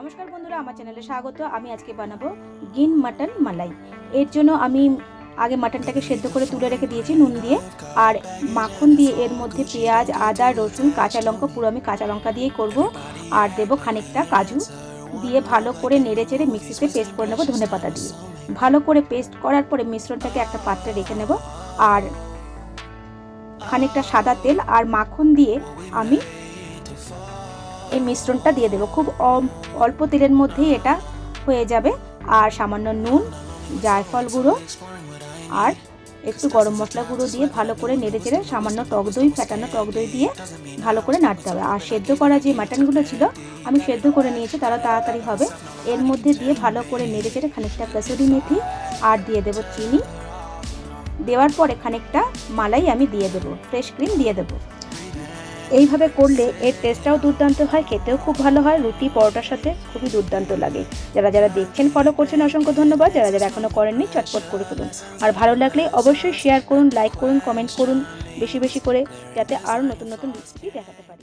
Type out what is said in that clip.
নমস্কার বন্ধুরা, আমার চ্যানেলে স্বাগত। আমি আজকে বানাবো গিন মাটন মালাই। এর জন্য আমি আগে মাটনটাকে সেদ্ধ করে তুলে রেখে দিয়েছি নুন দিয়ে, আর মাখন দিয়ে এর মধ্যে পেঁয়াজ, আদা, রসুন, কাঁচা লঙ্কা, পুরো আমি কাঁচা লঙ্কা দিয়েই করব, আর দেবো খানিকটা কাজু দিয়ে ভালো করে নেড়ে চেড়ে মিক্সিতে পেস্ট করে নেবো ধনেপাতা দিয়ে। ভালো করে পেস্ট করার পরে মিশ্রণটাকে একটা পাত্রে রেখে নেব, আর খানিকটা সাদা তেল আর মাখন দিয়ে আমি এই মিশ্রণটা দিয়ে দেবো। খুব অল্প তেলের মধ্যেই এটা হয়ে যাবে। আর সামান্য নুন, জায়ফল গুঁড়ো আর একটু গরম মশলা গুঁড়ো দিয়ে ভালো করে নেড়ে চেড়ে সামান্য টক দই, ফ্যাটানো টক দই দিয়ে ভালো করে নাড়তে হবে। আর সেদ্ধ করা যে মাটনগুলো ছিল আমি সেদ্ধ করে নিয়েছি, তারা তাড়াতাড়ি হবে। এর মধ্যে দিয়ে ভালো করে নেড়ে চেড়ে খানিকটা কসুরি মেথি আর দিয়ে দেবো চিনি। দেওয়ার পরে খানিকটা মালাই আমি দিয়ে দেবো, ফ্রেশ ক্রিম দিয়ে দেবো। এইভাবে করলে এর টেস্টটাও দুর্দান্ত হয়, খেতেও খুব ভালো হয়, রুটি পরোটার সাথে খুবই দুর্দান্ত লাগে। যারা যারা দেখছেন, ফলো করছেন, অসংখ্য ধন্যবাদ। যারা যারা এখনও করেননি, চটপট করে ফেলুন। আর ভালো লাগলে অবশ্যই শেয়ার করুন, লাইক করুন, কমেন্ট করুন বেশি বেশি করে, যাতে আরও নতুন নতুন রেসিপি দেখাতে পারি।